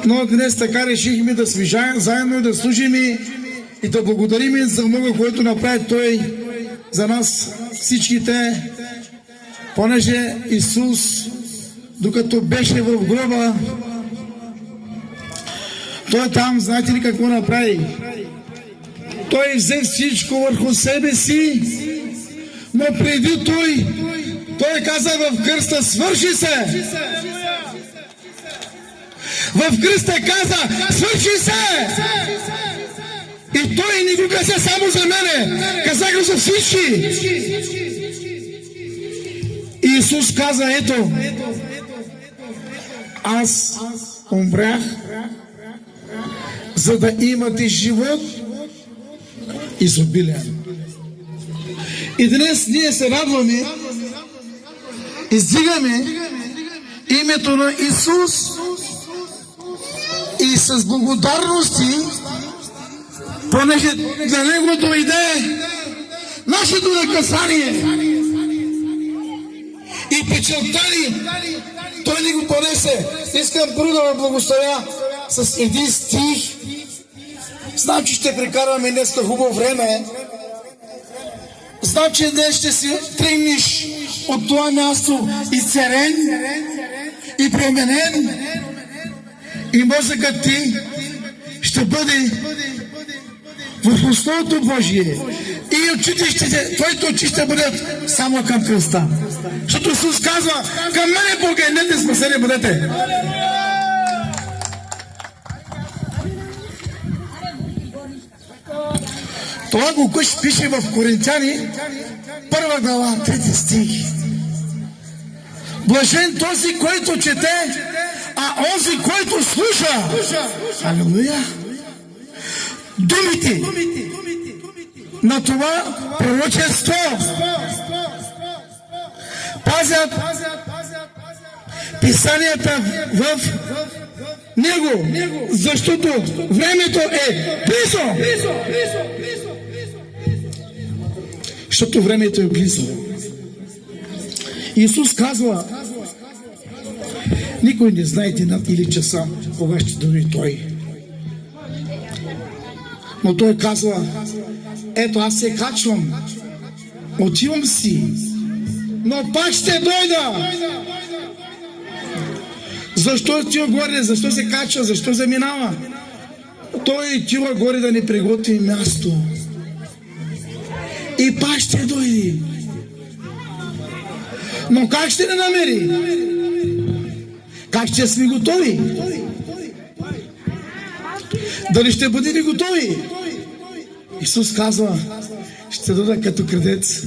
Но днес така решихме да сме заедно, да служим и да благодарим за много, което направи Той за нас всичките, понеже Исус, докато беше в гроба, Той там, знаете ли какво направи? Той взе всичко върху себе си, но преди Той каза в кръста: свърши се! В кръста каза: свърши се! И Той не го каза само за мене, каза го за всички. И Исус каза: ето, аз умрях, за да имате живот изобилен. И днес ние се радваме, издигаме името на Исус и с благодарности, понеже на Него дойде нашето наказание и печалта ни, Той ни го понесе. Искам първо да благословя с един стих. Знам, че ще прекарваме днеска хубаво време. Знам, че днес ще си тръгнеш от това място изцерен и променен. И мозъкът ти ще бъде в Словото Божие. И твоите очи ще бъдат само към кръста. Защото Исус казва: към мене погледнете, спасени бъдете. Това го пише в Коринтяни, 1 глава, 3 стих. Блажен този, който чете, а онзи, който слуша. Алелуя! Думите на това пророчество пазят писанията в него, защото времето е близо. Защото времето е близо. Исус казва: никой не знае денят или часа, кога ще дойде Той. Но Той казва: ето, аз се качвам, отивам си, но пак ще дойда. Защо отива горе? Защо се качва? Защо заминава? Той отива горе да ни приготви място. И пак ще дойде. Но как ще ни намери? Как ще сме готови? Дали ще бъдем готови? Исус казва: ще дойда като крадец,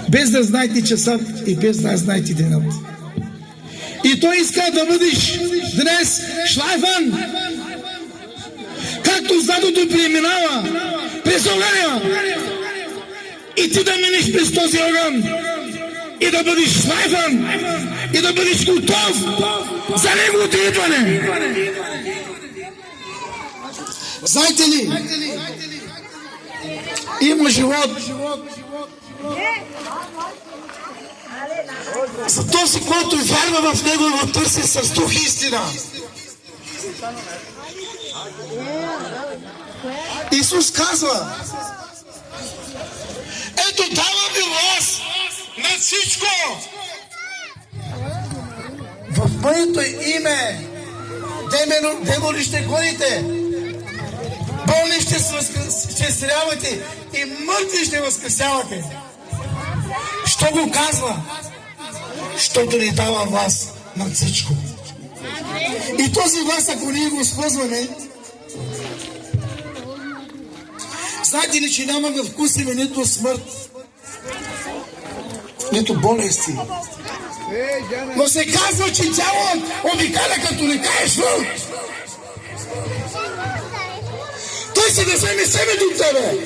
без да знаете часът и без да знаете денят. И Той иска да бъдеш днес шлайфан, както задото преминава през огъня, и ти да минеш през този огън и да бъдеш шлайфан и да бъдеш готов за Неговото идване. Знаете ли, има живот за този, който вярва в Него и го търси с дух и истина. Исус казва: ето, давам ви власт над всичко. В моето име демони ще гоните, болни ще изцелявате и мъртви ще възкресявате. Що го казва? Щото ни дава власт над всичко. И този власт, ако ние го използваме, знаете ли, че няма да вкусиме нито смърт, нито болести. Но се казва, че дяволът обикаля като река Ефрат. Той си да вземе семето от тебе.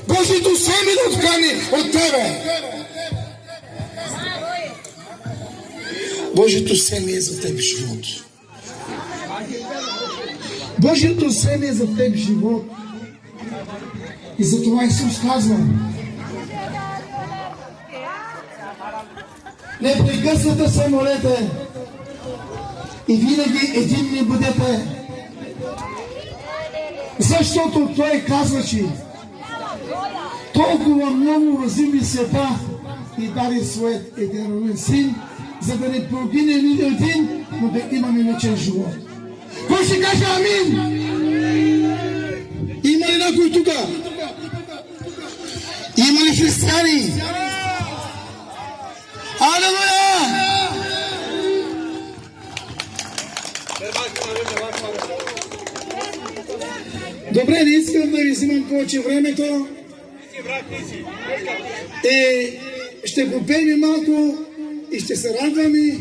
Божието семе да откани от тебе. Божието семе е за теб живот. Божието семе е за теб живот. И затова Исус казва: непрекъснато се молете и винаги единни бъдете. Защото той казва, че толкова много възлюби света и даде своят единороден син, за да не погине нито един, но да имаме вечен живот. Кой ще каже амин? Има ли някой тук? Има ли християни? Алелуя! Добре, не искам да ви взимам повече времето. Ще попеем малко и ще се радваме.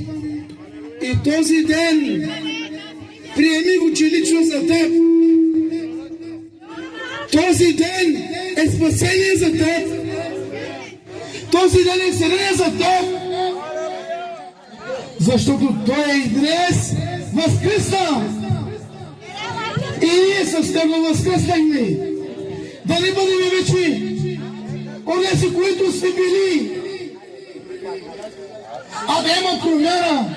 И този ден приеми го, че лично за теб. Този ден е спасение за теб. Този ден е вселение за теб. Защото той и днес възкръсна. И ние с него възкръснахме. Да не бъдем вече онези, които сме били, а да има промяна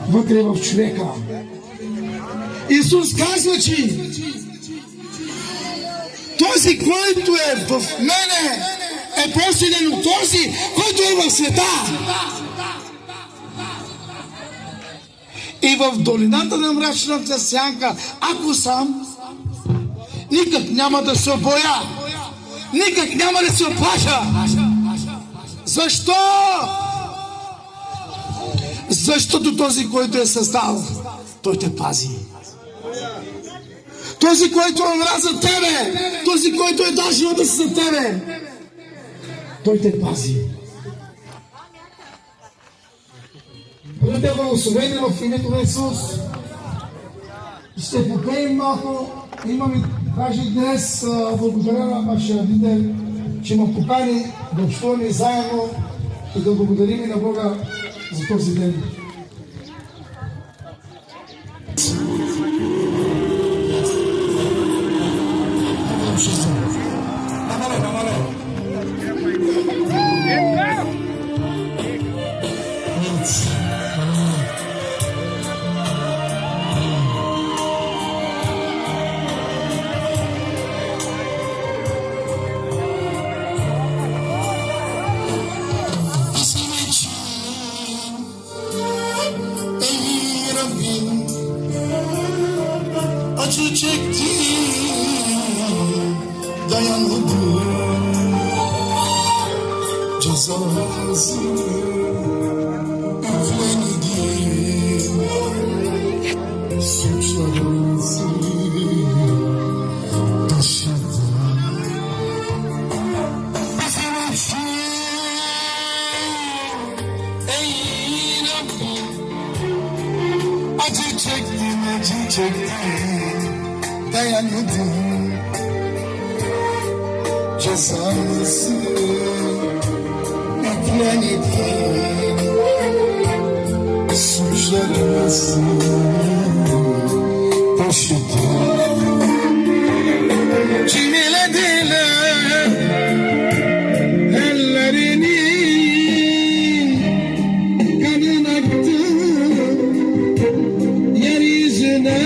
вътре в човека. Исус казва, че този, който е в мене, е по-силен от този, който е в света. И в долината на мрачната сянка, ако съм, никак няма да се боя, никак няма да се оплаша. Защо? Защото този, който е създал, той те пази. Този, който умря за тебе, този, който е дал живота си за тебе, той те пази. Бъдете благословени в името на Исус. Ще попеем малко. Имаме даже днес благодаря на нашия лидер, че ме покани да общуваме заедно и да благодарим на Бога за този ден. Acı çektim, dayanmadım cezasını üflemedim suçlarınızı taşıdım bizim için ey Rabbim acı çektim dayanmadım cezası yüklenedim suçlarımızı taşıdım çiğnelediler ellerinin kanın aktı yeryüzüne.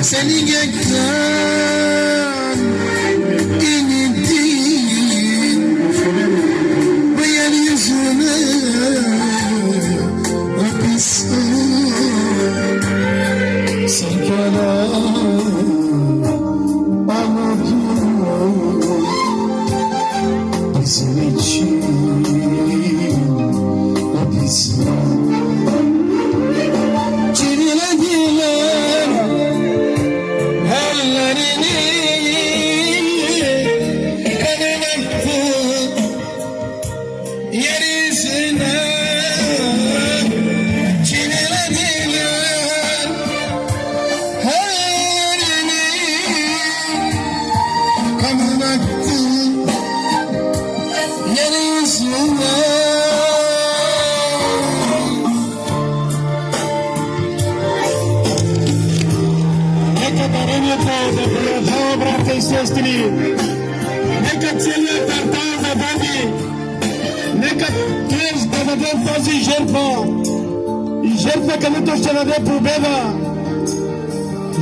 Seni gökten kanın aktı yeryüzüne. Нека дарението да продължава, брата и сестри. Нека целият квартал да бъде. Нека Трес да даде тази жертва. И жертва, където ще даде победа.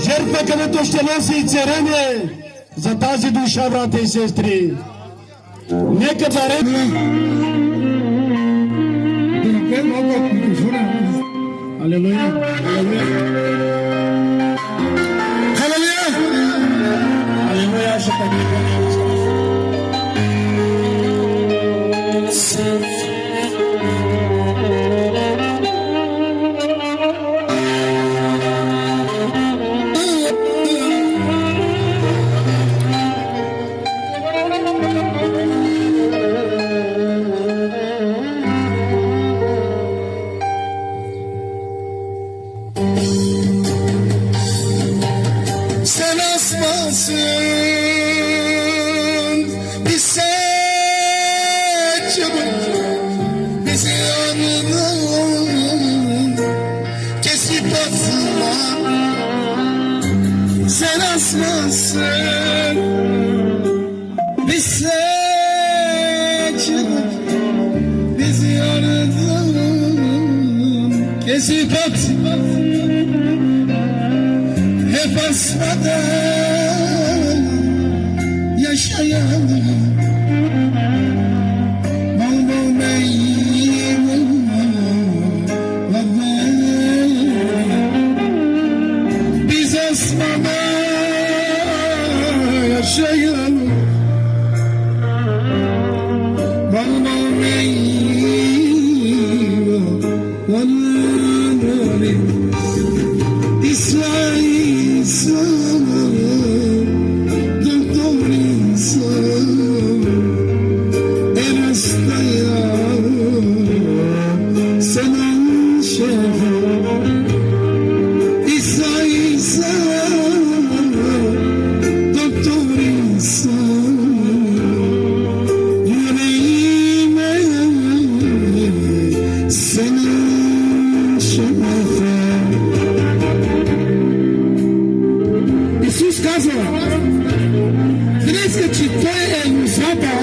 Жертва, където ще носи и царене за тази душа, брата и сестри. Нека дарем. Да направим малко от микрофона. Алелуя. Алелуя. Халелуя! Алелуя. Ще Sen asmasın bize çabuk bizi yanından kesip atma. Sen asmasın bize çabuk bizi yanından kesip atma. Hep asmadan yaşayalım. Biz asmadan yaşayalım. İsrail sana, doktor insan, en hastaya senin şefin. İsrail sana, doktor insan, yüreğime senin şefin. Исус казва, днес че Той е Лусата,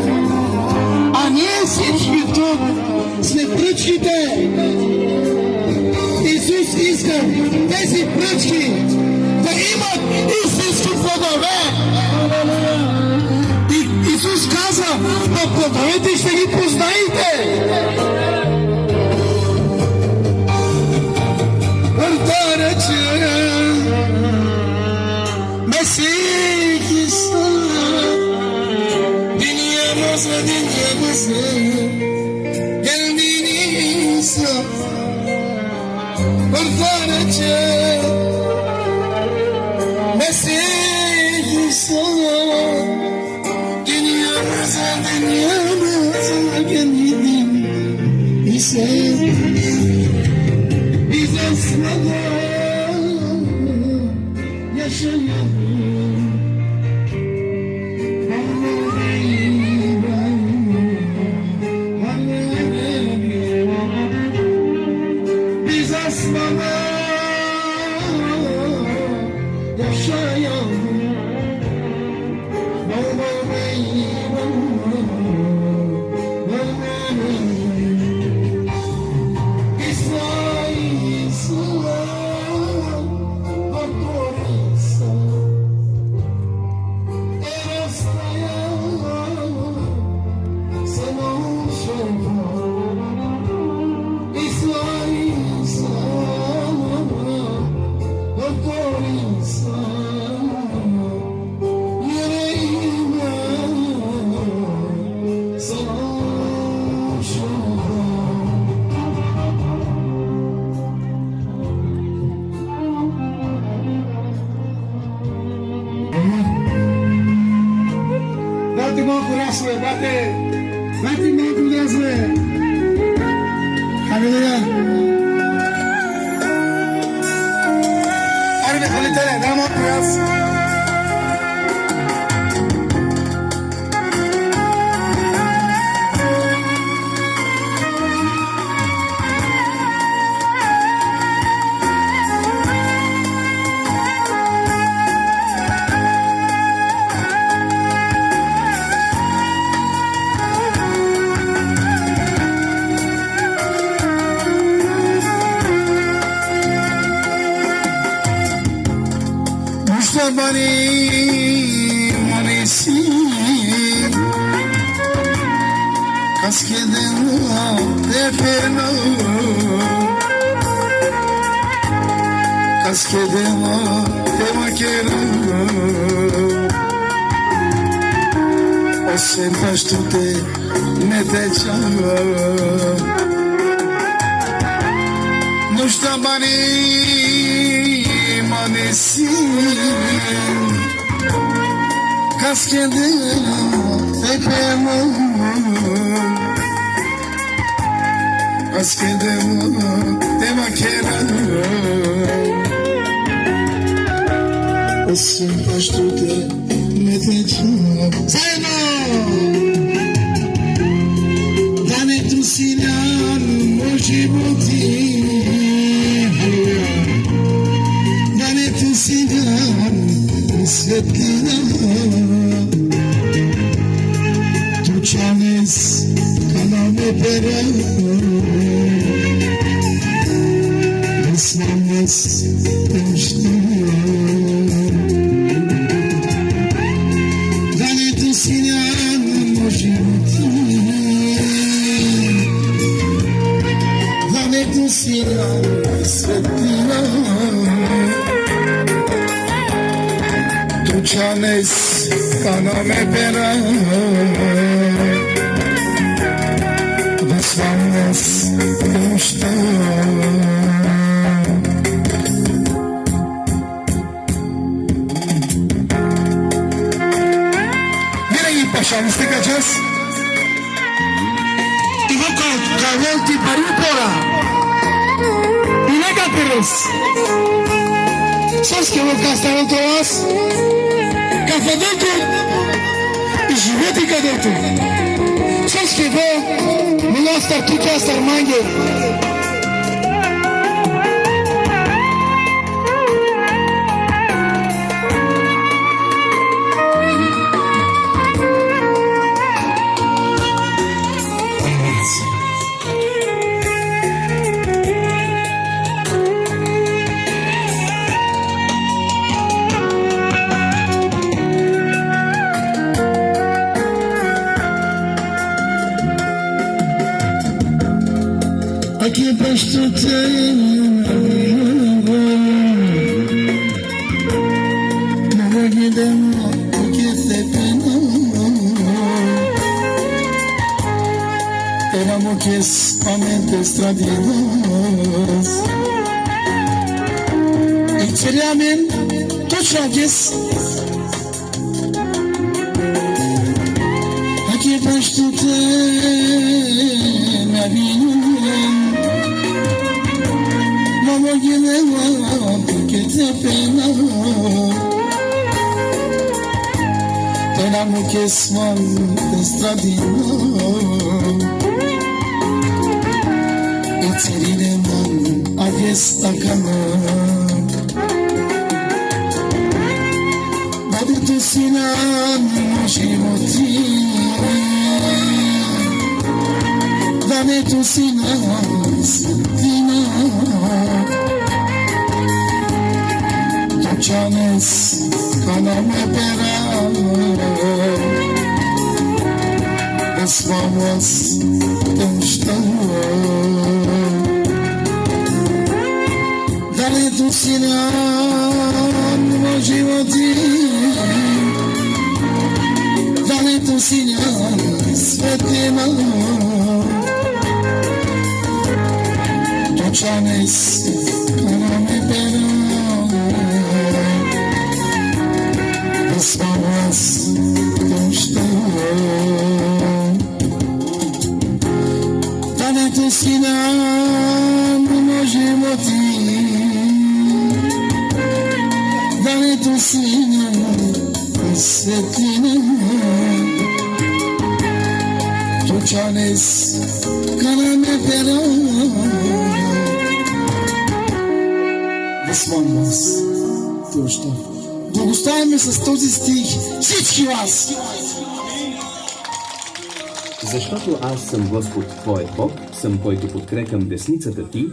а ние всички тук сме пръчките. Исус иска тези пръчки да имат истински плодове. И Исус казва, по плодовете ще ги познаете. Артараче Mesih İsa, dünyamıza geldin İsa, kurtaracak. Mesih İsa, dünyamıza geldin İsa, biz asmadan yaşayalım. Biz asmana yaşayalım. İsrail salam, doktor insan, en hastaya senin şefin. İsrail salam, doktor insan, yüreğime senin şefin. Date малко ясве, дате малко ясве. Халелуя. Айде, хвалителе, дай малко ясве. bani monesi Caschedemo de pelo Caschedemo de maquero O sempre stute me deceava Nu știu bani monesi Caschedemo de pelo Caschedemo de maquero O sempre stute me deceava Zeno! Dane tu sinan mojibuti Dane tu sinan svetlina Tu čanes kaname pera Vesnanes temština Dane tu sinan mojibuti Tu sinan svetlina Tu čanes kaname pera Vesnanes temština Așa, nu strică acest? Ivoca, cavelti paripora Inega Pires Sabes que eu vou gastar o teu as? Café dentro E juvetica dentro Sabes que vou Me gastar tu gastar mangue Aqui posto não vou guidar o que te pena éramos que somente extraviados e seriamente tu chaves aqui posto na vida Porque te pena Tenamo que sman estradino E cerine man avesta cana Bade tu sinan moshimoti Dane tu sinan sentina Čanes kaname pera Vesnanes temština Dane tu sinan moživoti Dane tu sinan svetlina Čanes kaname pera Vesnanes temština Dane tu sinan moživoti Dane tu sinan svetlina Tu čanes kaname pera Vesnanes temština Благословяме с този стих всички вас. Защото аз съм Господ Твоят Бог, съм който подкрепям десницата ти